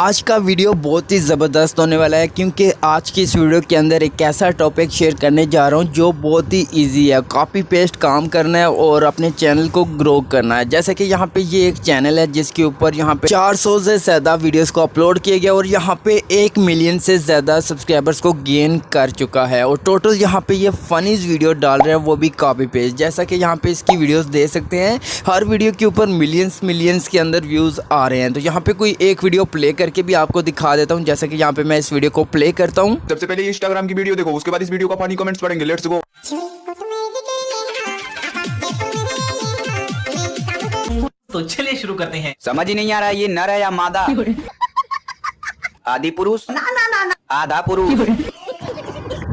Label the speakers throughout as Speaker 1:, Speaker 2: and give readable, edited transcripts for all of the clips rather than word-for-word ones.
Speaker 1: आज का वीडियो बहुत ही ज़बरदस्त होने वाला है क्योंकि आज की इस वीडियो के अंदर एक ऐसा टॉपिक शेयर करने जा रहा हूं जो बहुत ही इजी है। कॉपी पेस्ट काम करना है और अपने चैनल को ग्रो करना है। जैसे कि यहां पे ये एक चैनल है जिसके ऊपर यहां पे 400 से ज़्यादा वीडियोस को अपलोड किया गया और यहां पे 1 मिलियन से ज़्यादा सब्सक्राइबर्स को गेन कर चुका है और टोटल यहां पे ये फनीज वीडियो डाल रहे हैं, वो भी कॉपी पेस्ट। जैसा कि यहाँ पे इसकी वीडियोस देख सकते हैं, हर वीडियो के ऊपर मिलियंस के अंदर व्यूज़ आ रहे हैं। तो यहाँ पे कोई एक वीडियो प्ले करके भी आपको दिखा देता हूँ। जैसे कि यहाँ पे मैं इस वीडियो को प्ले करता हूँ।
Speaker 2: सबसे पहले इंस्टाग्राम की वीडियो देखो, उसके बाद इस वीडियो का फनी कमेंट्स पढ़ेंगे। Let's go.
Speaker 3: तो चलिए शुरू करते हैं।
Speaker 4: समझ ही नहीं आ रहा ये नर है या मादा। आदि पुरुष आधा पुरुष।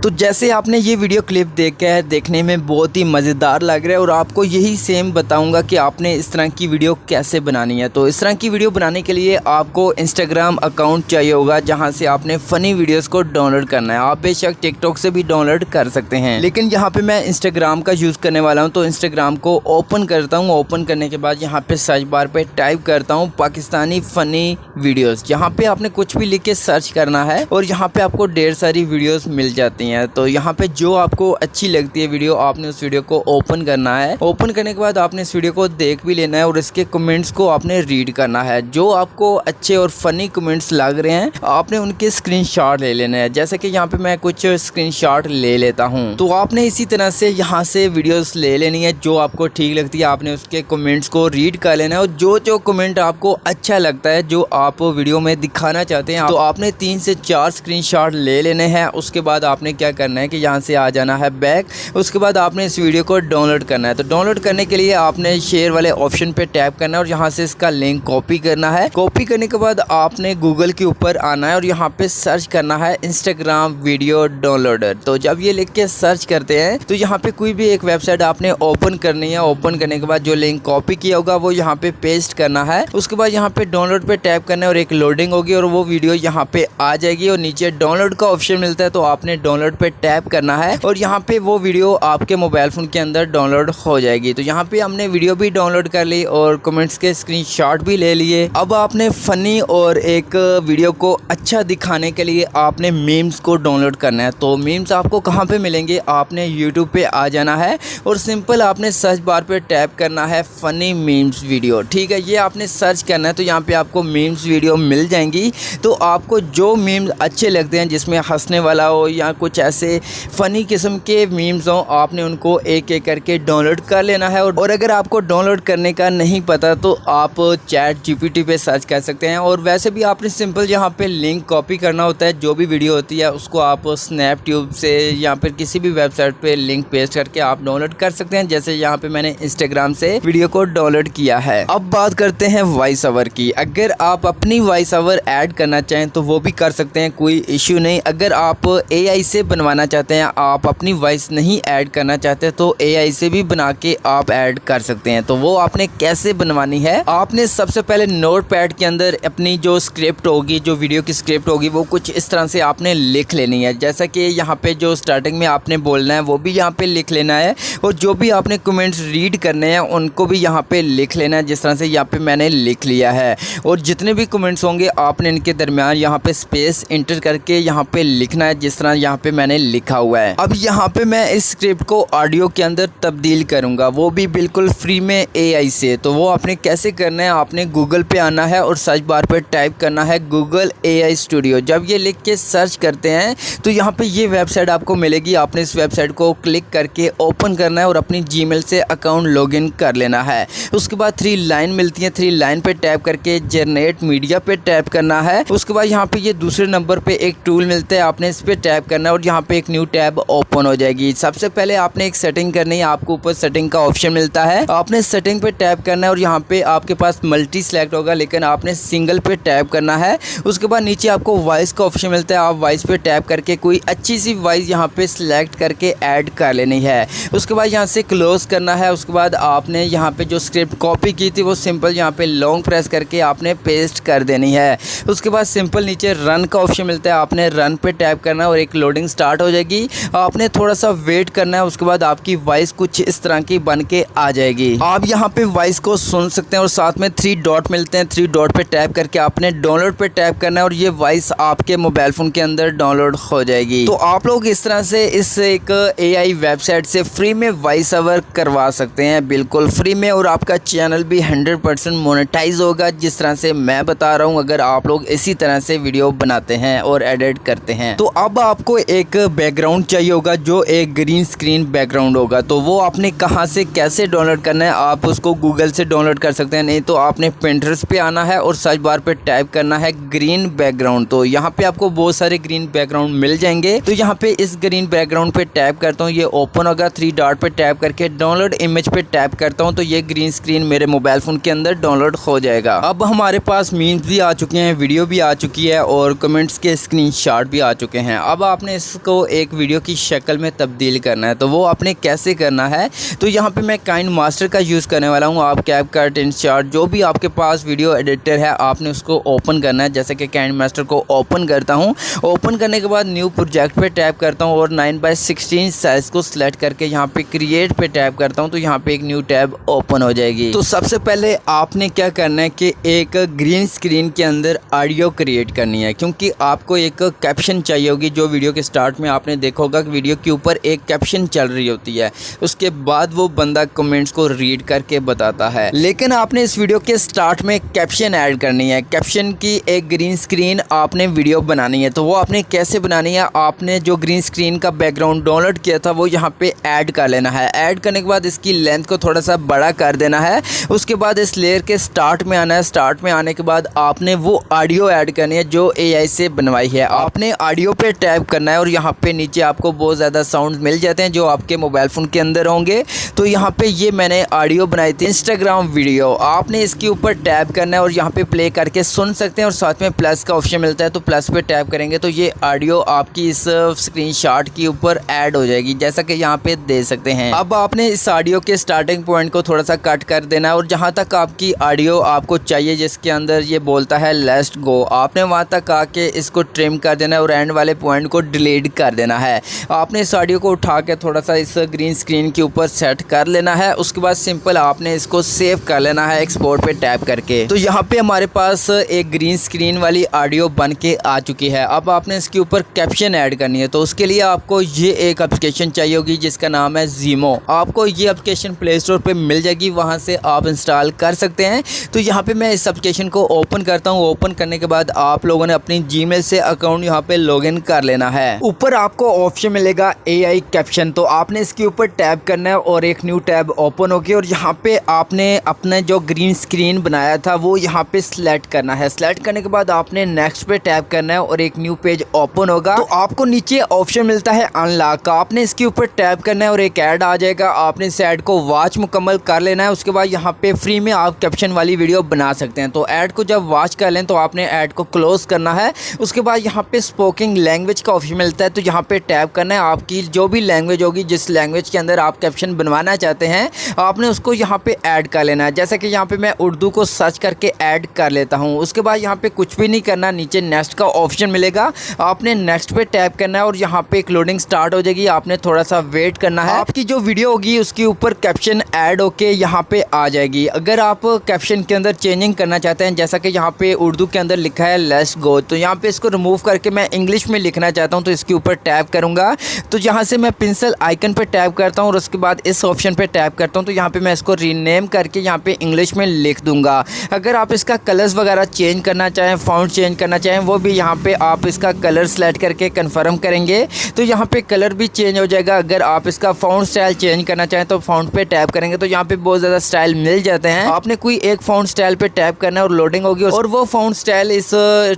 Speaker 1: तो जैसे आपने ये वीडियो क्लिप देखा है, देखने में बहुत ही मज़ेदार लग रहा है और आपको यही सेम बताऊंगा कि आपने इस तरह की वीडियो कैसे बनानी है। तो इस तरह की वीडियो बनाने के लिए आपको इंस्टाग्राम अकाउंट चाहिए होगा जहां से आपने फ़नी वीडियोस को डाउनलोड करना है। आप बेशक टिकटॉक से भी डाउनलोड कर सकते हैं, लेकिन यहाँ पे मैं इंस्टाग्राम का यूज़ करने वाला हूँ। तो इंस्टाग्राम को ओपन करता हूँ। ओपन करने के बाद यहाँ पे सर्च बार पर टाइप करता हूँ पाकिस्तानी फ़नी वीडियोज़। यहाँ पर आपने कुछ भी लिख के सर्च करना है और यहाँ पर आपको ढेर सारी वीडियोज़ मिल जाती हैं। तो यहाँ पे जो आपको अच्छी लगती है वीडियो, आपने उस वीडियो को ओपन करना है। ओपन करने के बाद आपने इस वीडियो को देख भी लेना है और इसके कमेंट्स को आपने रीड करना है। जो आपको अच्छे और फनी कमेंट्स लग रहे हैं आपने उनके स्क्रीनशॉट ले लेना है। जैसे कि यहाँ पे मैं कुछ स्क्रीनशॉट ले लेता हूँ। तो आपने इसी तरह से यहाँ से वीडियोस ले लेनी है। जो आपको ठीक लगती है आपने उसके कमेंट्स को रीड कर लेना है और जो कमेंट आपको अच्छा लगता है, जो आप वीडियो में दिखाना चाहते हैं, तो आपने 3 से 4 स्क्रीनशॉट ले लेने हैं। उसके बाद आपने क्या करना है कि यहाँ से आ जाना है बैक। उसके बाद आपने इस वीडियो को डाउनलोड करना है। तो डाउनलोड करने के लिए आपने शेयर वाले ऑप्शन पे टैप करना है और यहाँ से इसका लिंक कॉपी करना है। कॉपी करने के बाद आपने गूगल के ऊपर आना है और यहाँ पे सर्च करना है इंस्टाग्राम वीडियो डाउनलोडर। तो जब ये लिख के सर्च करते हैं तो यहाँ पे कोई भी एक वेबसाइट आपने ओपन करनी है। ओपन करने के बाद जो लिंक कॉपी किया होगा वो यहाँ पे पेस्ट करना है। उसके बाद यहाँ पे डाउनलोड पे टैप करना है और एक लोडिंग होगी और वो वीडियो यहाँ पे आ जाएगी और नीचे डाउनलोड का ऑप्शन मिलता है। तो आपने डाउनलोड पे टैप करना है और यहाँ पे वो वीडियो आपके मोबाइल फ़ोन के अंदर डाउनलोड हो जाएगी। तो यहाँ पे हमने वीडियो भी डाउनलोड कर ली और कमेंट्स के स्क्रीनशॉट भी ले लिए। अब आपने फ़नी और एक वीडियो को अच्छा दिखाने के लिए आपने मीम्स को डाउनलोड करना है। तो मीम्स आपको कहाँ पे मिलेंगे, आपने यूट्यूब पे आ जाना है और सिंपल आपने सर्च बार पे टैप करना है फ़नी मीम्स वीडियो। ठीक है, ये आपने सर्च करना है तो यहाँ पे आपको मीम्स वीडियो मिल जाएंगी। तो आपको जो मीम्स अच्छे लगते हैं, जिसमें हंसने वाला हो या कुछ ऐसे फ़नी किस्म के मीम्स हों, आपने उनको एक एक करके डाउनलोड कर लेना है। और अगर आपको डाउनलोड करने का नहीं पता तो आप चैट जीपीटी पे सर्च कर सकते हैं। और वैसे भी आपने सिंपल यहाँ पे लिंक कॉपी करना होता है। जो भी वीडियो होती है उसको आप स्नैपट्यूब से या फिर किसी भी वेबसाइट पे लिंक पेस्ट करके आप डाउनलोड कर सकते हैं। जैसे यहाँ पे मैंने इंस्टाग्राम से वीडियो को डाउनलोड किया है। अब बात करते हैं वॉइस ओवर की। अगर आप अपनी वॉइस ओवर ऐड करना चाहें तो वो भी कर सकते हैं, कोई इश्यू नहीं। अगर आप AI से बनवाना चाहते हैं, आप अपनी वॉइस नहीं ऐड करना चाहते तो AI से भी बना के आप ऐड कर सकते हैं। तो वो आपने कैसे बनवानी है, आपने सबसे पहले नोटपैड के अंदर अपनी जो स्क्रिप्ट होगी, जो वीडियो की स्क्रिप्ट होगी, वो कुछ इस तरह से आपने लिख लेनी है। जैसा कि यहाँ पे जो स्टार्टिंग में आपने बोलना है वो भी यहाँ पे लिख लेना है और जो भी आपने कमेंट्स रीड करने हैं उनको भी यहाँ पे लिख लेना है, जिस तरह से यहाँ पे मैंने लिख लिया है। और जितने भी कमेंट्स होंगे आपने इनके दरमियान यहाँ पे स्पेस इंटर करके यहाँ पे लिखना है, जिस तरह यहाँ पे मैंने लिखा हुआ है। अब यहाँ पे मैं इस स्क्रिप्ट को ऑडियो के अंदर तब्दील करूँगा, वो भी बिल्कुल फ्री में AI से। तो वो आपने कैसे करना है, आपने गूगल पे आना है और सर्च बार पे टाइप करना है गूगल AI स्टूडियो। जब ये लिख के सर्च करते हैं तो यहाँ पे ये वेबसाइट आपको मिलेगी। आपने इस वेबसाइट को क्लिक करके ओपन करना है और अपनी Gmail से अकाउंट लॉगिन कर लेना है। उसके बाद 3 लाइन मिलती हैं, 3 लाइन पे टैप करके जनरेट मीडिया पे टैप करना है। उसके बाद यहाँ पे ये दूसरे नंबर पे एक टूल मिलता है, आपने इस पे टैप करना है और यहाँ पे एक न्यू टैब ओपन हो जाएगी। सबसे पहले आपने एक सेटिंग करनी है, आपको ऊपर सेटिंग का ऑप्शन मिलता है, आपने सेटिंग पे टैप करना है और यहाँ पे आपके पास मल्टी सेलेक्ट होगा लेकिन आपने सिंगल पे टैप करना है। उसके बाद नीचे आपको वॉइस का ऑप्शन मिलता है, आप वॉइस पे टैप करके कोई अच्छी सी वॉइस यहाँ पे सिलेक्ट करके ऐड कर लेनी है। उसके बाद यहाँ से क्लोज करना है। उसके बाद आपने यहाँ पे जो स्क्रिप्ट कॉपी की थी वो सिंपल यहाँ पे लॉन्ग प्रेस करके आपने पेस्ट कर देनी है। उसके बाद सिंपल नीचे रन का ऑप्शन मिलता है, आपने रन पे टैप करना है और एक लोडिंग स्टार्ट हो जाएगी। आपने थोड़ा सा वेट करना है, उसके बाद आपकी वॉइस कुछ इस तरह की बन के आ जाएगी। आप यहाँ पे वॉइस को सुन सकते हैं और साथ में 3 डॉट मिलते हैं। 3 डॉट पे टैप करके आपने डाउनलोड पे टैप करना है और ये वॉइस आपके मोबाइल फ़ोन के अंदर डाउनलोड हो जाएगी। तो आप लोग इस तरह से इस एक AI वेबसाइट से फ्री में वॉइस ओवर करवा सकते हैं, बिल्कुल फ्री में, और आपका चैनल भी 100% मोनेटाइज होगा, जिस तरह से मैं बता रहा हूँ, अगर आप लोग इसी तरह से वीडियो बनाते हैं और एडिट करते हैं। तो अब आपको एक बैकग्राउंड चाहिए होगा जो एक ग्रीन स्क्रीन बैकग्राउंड होगा। तो वो आपने कहाँ से कैसे डाउनलोड करना है, आप उसको गूगल से डाउनलोड कर सकते हैं, नहीं तो आपने Pinterest पे आना है और सर्च बार पे टाइप करना है ग्रीन बैकग्राउंड। तो यहाँ पे आपको बहुत सारे ग्रीन बैकग्राउंड मिल जाएंगे। तो यहाँ पे इस ग्रीन बैकग्राउंड पे टैप करता हूँ, ये ओपन होगा। 3 डॉट पे टैप करके डाउनलोड इमेज पे टैप करता हूँ तो ये ग्रीन स्क्रीन मेरे मोबाइल फ़ोन के अंदर डाउनलोड हो जाएगा। अब हमारे पास मीम्स भी आ चुके हैं, वीडियो भी आ चुकी है और कमेंट्स के स्क्रीनशॉट भी आ चुके हैं। अब आपने इसको एक वीडियो की शक्ल में तब्दील करना है। तो वो आपने कैसे करना है, तो यहाँ पे मैं काइन मास्टर का यूज़ करने वाला हूँ। आप कैपकट, InShot, जो भी आपके पास वीडियो एडिटर है, आपने उसको ओपन करना है। जैसे कि काइन मास्टर को ओपन करता हूँ, ओपन करने के बाद न्यू प्रोजेक्ट पे टैप करता हूँ और 9:16 साइज़ को सिलेक्ट करके यहाँ पे क्रिएट पे टैप करता हूँ तो यहाँ पे एक न्यू टैब ओपन हो जाएगी। तो सबसे पहले आपने क्या करना है कि एक ग्रीन स्क्रीन के अंदर ऑडियो क्रिएट करनी है, क्योंकि आपको एक कैप्शन चाहिए होगी। जो वीडियो के स्टार्ट में आपने देखा होगा कि वीडियो के ऊपर एक कैप्शन चल रही होती है, उसके बाद वो बंदा कमेंट्स को रीड करके बताता है। लेकिन आपने इस वीडियो के स्टार्ट में कैप्शन ऐड करनी है। कैप्शन की एक ग्रीन स्क्रीन आपने वीडियो बनानी है। तो वो आपने कैसे बनानी है, आपने जो ग्रीन स्क्रीन का बैकग्राउंड डाउनलोड किया था वो यहाँ पे ऐड कर लेना है। ऐड करने के बाद इसकी लेंथ को थोड़ा सा बड़ा कर देना है। उसके बाद इस लेयर के स्टार्ट में आना है। स्टार्ट में आने के बाद आपने वो ऑडियो ऐड करनी है जो AI से बनवाई है। आपने ऑडियो पे टैप करना है और यहाँ पे नीचे आपको बहुत ज़्यादा साउंड मिल जाते हैं जो आपके मोबाइल फ़ोन के अंदर होंगे। तो यहाँ पे ये मैंने ऑडियो बनाई थी, इंस्टाग्राम वीडियो। आपने इसके ऊपर टैप करना है और यहाँ पे प्ले करके सुन सकते हैं और साथ में प्लस का ऑप्शन मिलता है, तो प्लस पे टैप करेंगे तो ये ऑडियो आपकी इस स्क्रीनशॉट के ऊपर ऐड हो जाएगी, जैसा कि यहाँ पे दे सकते हैं। अब आपने इस ऑडियो के स्टार्टिंग पॉइंट को थोड़ा सा कट कर देना है और जहाँ तक आपकी ऑडियो आपको चाहिए जिसके अंदर ये बोलता है लेट्स गो, आपने वहाँ तक आके इसको ट्रिम कर देना है और एंड वाले पॉइंट को डिलीट कर देना है। आपने इस ऑडियो को उठा के थोड़ा सा इस ग्रीन स्क्रीन के ऊपर सेट कर लेना है। उसके बाद सिंपल आपने इसको सेव कर लेना है एक्सपोर्ट पे टैप करके। तो यहाँ पे हमारे पास एक ग्रीन स्क्रीन वाली ऑडियो बन के आ चुकी है। अब आपने इसके ऊपर कैप्शन ऐड करनी है। तो उसके लिए आपको ये एक एप्लीकेशन चाहिए होगी जिसका नाम है Zimo। आपको ये एप्लीकेशन प्ले स्टोर पे मिल जाएगी, वहाँ से आप इंस्टॉल कर सकते हैं। तो यहाँ पे मैं इस एप्लीकेशन को ओपन करता हूँ। ओपन करने के बाद आप लोगों ने अपनी Gmail से अकाउंट यहाँ पे लॉगिन कर लेना है। ऊपर आपको ऑप्शन मिलेगा AI कैप्शन, तो आपने इसके ऊपर टैप करना है और एक न्यू टैब ओपन होगी और यहाँ पे आपने अपने जो ग्रीन स्क्रीन बनाया था वो यहाँ पे सिलेक्ट करना है। सिलेक्ट करने के बाद आपने नेक्स्ट पे टैप करना है और एक न्यू पेज ओपन होगा। तो आपको नीचे ऑप्शन मिलता है अनलॉक का, आपने इसके ऊपर टैप करना है और एक ऐड आ जाएगा। आपने इस ऐड को वॉच मुकम्मल कर लेना है। उसके बाद यहाँ पे फ्री में आप कैप्शन वाली वीडियो बना सकते हैं। तो ऐड को जब वॉच कर लें तो आपने ऐड को क्लोज करना है। उसके बाद यहाँ पे स्पोकिंग लैंग्वेज का ऑप्शन मिलता है, तो यहाँ पे टैप करना है। आपकी जो भी लैंग्वेज होगी, जिस लैंग्वेज के अंदर आप कैप्शन बनवाना चाहते हैं, आपने उसको यहाँ पे ऐड कर लेना है। जैसे कि यहाँ पे मैं उर्दू को सर्च करके ऐड कर लेता हूँ। उसके बाद यहाँ पे कुछ भी नहीं करना, नीचे नेक्स्ट का ऑप्शन मिलेगा, आपने नेक्स्ट पे टैप करना है और यहाँ पे एक लोडिंग स्टार्ट हो जाएगी। आपने थोड़ा सा वेट करना है। आपकी जो वीडियो होगी उसके ऊपर कैप्शन ऐड होके यहाँ पे आ जाएगी। अगर आप कैप्शन के अंदर चेंजिंग करना चाहते हैं, जैसा कि यहाँ पे उर्दू के अंदर लिखा है लेट्स गो, तो यहाँ पे इसको रिमूव करके मैं इंग्लिश में लिखना चाहता हूँ, तो इसके ऊपर टैप करूँगा। तो यहाँ से मैं पेंसिल आइकन पे टैप करता हूँ और उसके बाद इस ऑप्शन पे टैप करता हूँ। तो यहाँ पे मैं इसको रीनेम करके यहाँ पे इंग्लिश में लिख दूंगा। अगर आप इसका कलर्स वगैरह चेंज करना चाहें, फ़ॉन्ट चेंज करना चाहें, वो भी यहाँ पे आप इसका कलर सेलेक्ट करके कंफर्म करेंगे तो यहाँ पे कलर भी चेंज हो जाएगा। अगर आप इसका फ़ॉन्ट स्टाइल चेंज करना चाहें तो फ़ॉन्ट पे टैप करेंगे तो यहाँ पे बहुत ज़्यादा स्टाइल मिल जाते हैं। आपने कोई एक फ़ॉन्ट स्टाइल पे टैप करना है और लोडिंग होगी और वो फ़ॉन्ट स्टाइल इस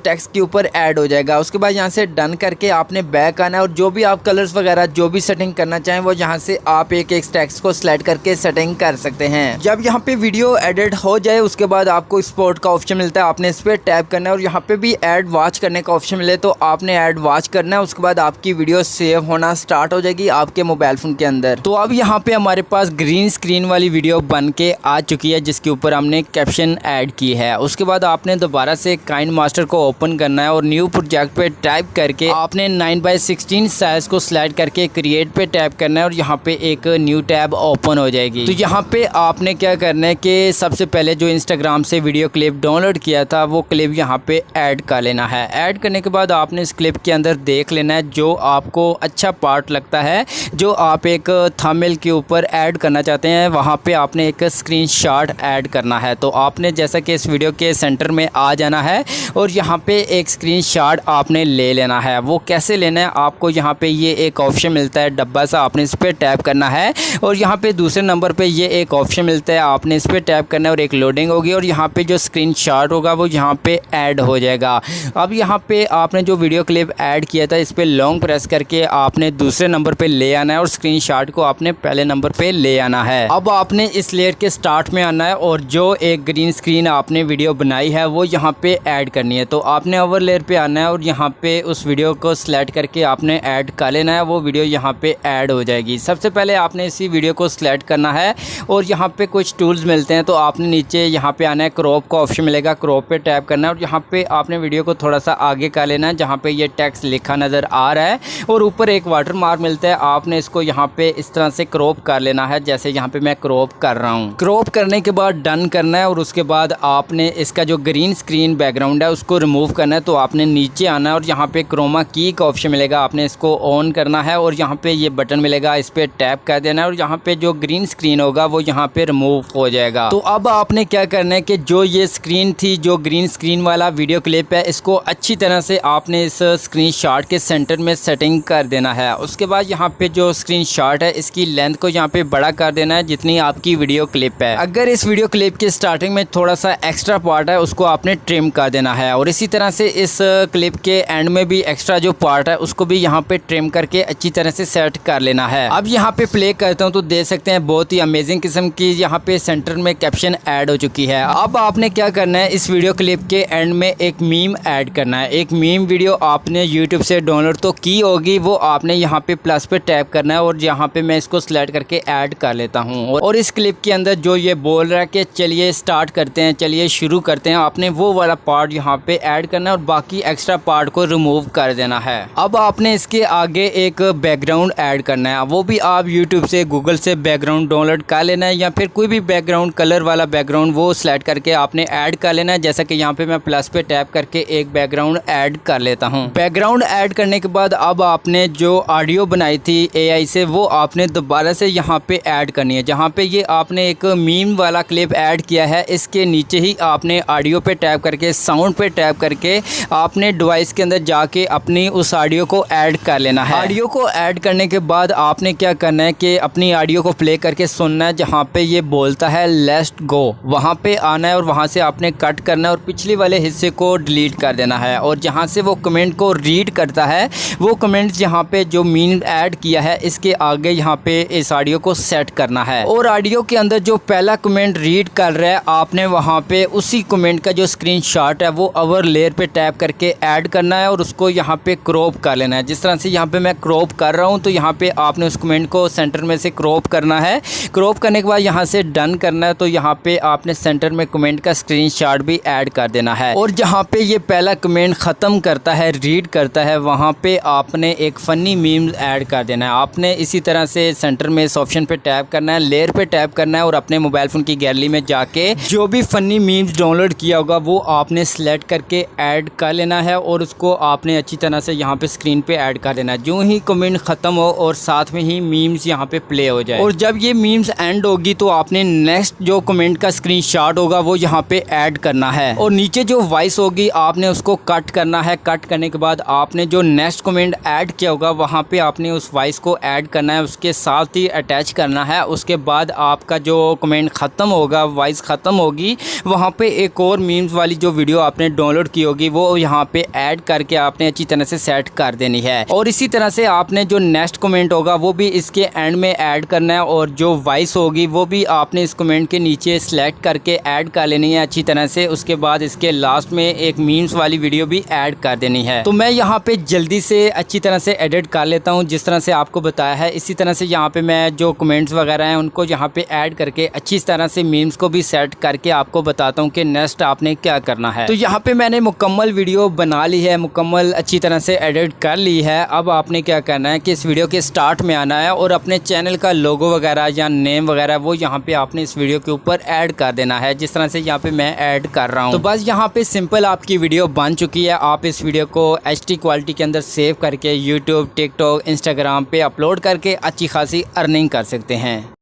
Speaker 1: टेक्स्ट के ऊपर ऐड हो जाएगा। उसके बाद यहाँ से डन करके आपने बैक आना है और जो भी आप कलर्स वगैरह जो भी सेटिंग करना चाहें वो यहाँ से आप एक एक टेक्स्ट को सिलेक्ट करके सेटिंग कर सकते हैं। जब यहाँ पे वीडियो एडिट हो जाए उसके बाद आपको एक्सपोर्ट का ऑप्शन मिलता है, आपने इस पर टैप करना है और यहाँ पे भी ऐड वॉच करने का ऑप्शन मिले तो आपने ऐड वॉच करना है। उसके बाद आपकी वीडियो सेव होना स्टार्ट हो जाएगी आपके मोबाइल फ़ोन के अंदर। तो अब यहाँ पे हमारे पास ग्रीन स्क्रीन वाली वीडियो बन के आ चुकी है जिसके ऊपर हमने कैप्शन ऐड की है। उसके बाद आपने दोबारा से काइन मास्टर को ओपन करना है और न्यू प्रोजेक्ट पे टाइप करके आपने 9x16 साइज को सिलेक्ट करके क्रिएट पे टैप करना है और यहाँ पे एक न्यू टैब ओपन हो जाएगी। तो यहाँ पे आपने क्या करना है कि सबसे पहले जो इंस्टाग्राम से वीडियो क्लिप डाउनलोड किया था वो क्लिप यहाँ पे ऐड कर लेना है। ऐड करने के बाद आपने इस क्लिप के अंदर देख लेना है जो आपको अच्छा पार्ट लगता है, जो आप एक थंबनेल के ऊपर ऐड करना चाहते हैं, वहाँ पे आपने एक स्क्रीनशॉट ऐड करना है। तो आपने जैसा कि इस वीडियो के सेंटर में आ जाना है और यहाँ पे एक स्क्रीनशॉट आपने ले लेना है। वो कैसे लेना है, आपको यहाँ पे ये एक ऑप्शन मिलता है डब्बा सा, आपने इस पर टैप करना है और यहाँ पे दूसरे नंबर पे ये एक ऑप्शन मिलता है, आपने इस पर टैप करना है और एक लोडिंग होगी और यहाँ पे जो स्क्रीनशॉट होगा वो यहाँ पे ऐड हो जाएगा। अब यहाँ पे आपने जो वीडियो क्लिप ऐड किया था इस पर लॉन्ग प्रेस करके आपने दूसरे नंबर पे ले आना है और स्क्रीनशॉट को आपने पहले नंबर पे ले आना है। अब आपने इस लेयर के स्टार्ट में आना है और जो एक ग्रीन स्क्रीन आपने वीडियो बनाई है वो यहाँ पे ऐड करनी है। तो आपने ओवर लेयर पे आना है और यहाँ पे उस वीडियो को सिलेक्ट करके आपने ऐड कर लेना है, वो वीडियो यहाँ पे ऐड हो जाएगी। सबसे पहले आपने इसी वीडियो को सिलेक्ट करना है और यहाँ पे कुछ टूल्स मिलते हैं, तो आपने नीचे यहाँ पे आना है, क्रॉप का ऑप्शन मिलेगा, क्रॉप पे टैप करना है और यहाँ पे आपने वीडियो को थोड़ा सा आगे कर लेना है जहाँ पे ये टेक्स्ट लिखा नज़र आ रहा है और ऊपर एक वाटर मार्क मिलता है, आपने इसको यहाँ पे इस तरह से क्रॉप कर लेना है जैसे यहाँ पे मैं क्रॉप कर रहा हूँ। क्रॉप करने के बाद डन करना है और उसके बाद आपने इसका जो ग्रीन स्क्रीन बैकग्राउंड है उसको रिमूव करना है। तो आपने नीचे आना है और यहाँ पे क्रोमा की का ऑप्शन मिलेगा, आपने इसको ऑन करना है और यहाँ पे ये बटन मिलेगा, इस पर टैप कर देना है और यहाँ पे जो ग्रीन स्क्रीन होगा वो यहाँ पे रिमूव हो जाएगा। तो अब आपने क्या करना है कि जो ये स्क्रीन थी, जो ग्रीन स्क्रीन वाला वीडियो क्लिप है, इसको अच्छी तरह से आपने इस स्क्रीनशॉट के सेंटर में सेटिंग कर देना है। उसके बाद यहाँ पे जो स्क्रीनशॉट है इसकी लेंथ को यहाँ पे बड़ा कर देना है जितनी आपकी वीडियो क्लिप है। अगर इस वीडियो क्लिप के स्टार्टिंग में थोड़ा सा एक्स्ट्रा पार्ट है उसको आपने ट्रिम कर देना है और इसी तरह से इस क्लिप के एंड में भी एक्स्ट्रा जो पार्ट है उसको भी यहाँ पे ट्रिम करके अच्छी तरह से सेट कर लेना है। अब यहाँ पे प्ले करता हूँ तो देख सकते हैं बहुत ही अमेजिंग किस्म की यहाँ पे सेंटर में कैप्शन ऐड हो चुकी है। अब आपने क्या करना है, इस वीडियो क्लिप के एंड में एक मीम ऐड करना है। एक मीम वीडियो आपने यूट्यूब से डाउनलोड तो की होगी, वो आपने यहाँ पे प्लस पे टैप करना है और यहाँ पे मैं इसको सिलेक्ट करके ऐड कर लेता हूँ और इस क्लिप के अंदर जो ये बोल रहा है कि चलिए स्टार्ट करते हैं, चलिए शुरू करते हैं, आपने वो वाला पार्ट यहाँ पे ऐड करना है और बाकी एक्स्ट्रा पार्ट को रिमूव कर देना है। अब आपने इसके आगे एक बैकग्राउंड ऐड करना है, वो भी आप यूट्यूब से गूगल से बैकग्राउंड डाउनलोड कर लेना है या फिर कोई भी बैकग्राउंड कलर वाला बैकग्राउंड वो सिलेक्ट करके आपने ऐड कर लेना है। जैसा कि यहाँ पे मैं प्लस पे टैप करके एक बैकग्राउंड ऐड कर लेता हूँ। बैकग्राउंड ऐड करने के बाद अब आपने जो ऑडियो बनाई थी AI से वो आपने दोबारा से यहाँ पे ऐड करनी है। जहाँ पे ये आपने एक मीम वाला क्लिप ऐड किया है इसके नीचे ही आपने ऑडियो पे टैप करके साउंड पे टैप करके आपने डिवाइस के अंदर जाके अपनी उस ऑडियो को ऐड कर लेना है। ऑडियो को ऐड करने के बाद आपने क्या करना है कि अपनी ऑडियो को प्ले करके सुनना है। जहाँ पे ये बोलता है लेट्स गो, वहाँ पे आना है और वहाँ से आपने कट करना है और पिछले वाले हिस्से को डिलीट कर देना है और जहाँ से वो कमेंट को रीड करता है वो कमेंट यहाँ पे जो मीम ऐड किया है इसके आगे यहाँ पे इस ऑडियो को सेट करना है और ऑडियो के अंदर जो पहला कमेंट रीड कर रहा है आपने वहाँ पे उसी कमेंट का जो स्क्रीनशॉट है वो ओवर लेयर पे टैप करके ऐड करना है और उसको यहाँ पे क्रॉप कर लेना है। जिस तरह से यहाँ पे मैं क्रॉप कर रहा हूँ तो यहाँ पे आपने उस कमेंट को सेंटर में से क्रॉप करना है। क्रॉप करने के बाद यहाँ से डन करना है तो यहाँ पे आपने सेंटर में कमेंट का स्क्रीनशॉट भी ऐड कर देना है और जहाँ पे ये पहला कमेंट ख़त्म करता है, रीड करता है, वहाँ पे आपने एक फ़नी मीम ऐड कर देना है। आपने इसी तरह से सेंटर में इस ऑप्शन पे टैप करना है, लेयर पे टैप करना है और अपने मोबाइल फ़ोन की गैलरी में जाके जो भी फ़नी मीम्स डाउनलोड किया होगा वो आपने सेलेक्ट करके ऐड कर लेना है और उसको आपने अच्छी तरह से यहाँ पे स्क्रीन पे ऐड कर देना है। जो ही कमेंट ख़त्म हो और साथ में ही मीम्स यहाँ पे प्ले हो जाए और जब ये मीम्स एंड होगी तो आपने नेक्स्ट जो कमेंट का स्क्रीनशॉट होगा वो यहाँ पे ऐड करना है और नीचे जो वॉइस होगी आपने उसको कट करना है। कट करने के बाद आपने जो नेक्स्ट कमेंट ऐड किया होगा वहाँ पे आपने उस वॉइस को ऐड करना है, उसके साथ ही अटैच करना है। उसके बाद आपका जो कमेंट ख़त्म होगा, वॉइस ख़त्म होगी, वहाँ पे एक और मीम्स वाली जो वीडियो आपने डाउनलोड की होगी वो यहाँ पे ऐड करके आपने अच्छी तरह से सेट कर देनी है और इसी तरह से आपने जो नेक्स्ट कमेंट होगा वो भी इसके एंड में ऐड करना है और जो वॉइस होगी वो भी आपने इस कमेंट के नीचे सेलेक्ट करके ऐड कर लेनी है अच्छी तरह से। उसके बाद इसके लास्ट में एक मीम्स वाली वीडियो भी ऐड कर देनी है। तो मैं यहाँ पे जल्दी से अच्छी तरह से एडिट कर लेता हूँ जिस तरह से आपको बताया है। इसी तरह से यहाँ पे मैं जो कमेंट्स वगैरह हैं उनको यहाँ पे ऐड करके अच्छी तरह से मीम्स को भी सेट करके आपको बताता हूँ कि नेक्स्ट आपने क्या करना है। तो यहाँ पे मैंने मुकम्मल वीडियो बना ली है, मुकम्मल अच्छी तरह से एडिट कर ली है। अब आपने क्या करना है कि इस वीडियो के स्टार्ट में आना है और अपने चैनल का लोगो वगैरह या नेम वगैरह वो यहाँ पे आपने इस वीडियो के ऊपर ऐड कर देना है, जिस तरह से यहाँ पे मैं ऐड कर रहा हूँ। तो बस यहाँ पे सिंपल आपकी वीडियो बन चुकी है। आप इस वीडियो को HD क्वालिटी के अंदर सेव करके YouTube, TikTok, Instagram पे अपलोड करके अच्छी खासी अर्निंग कर सकते हैं।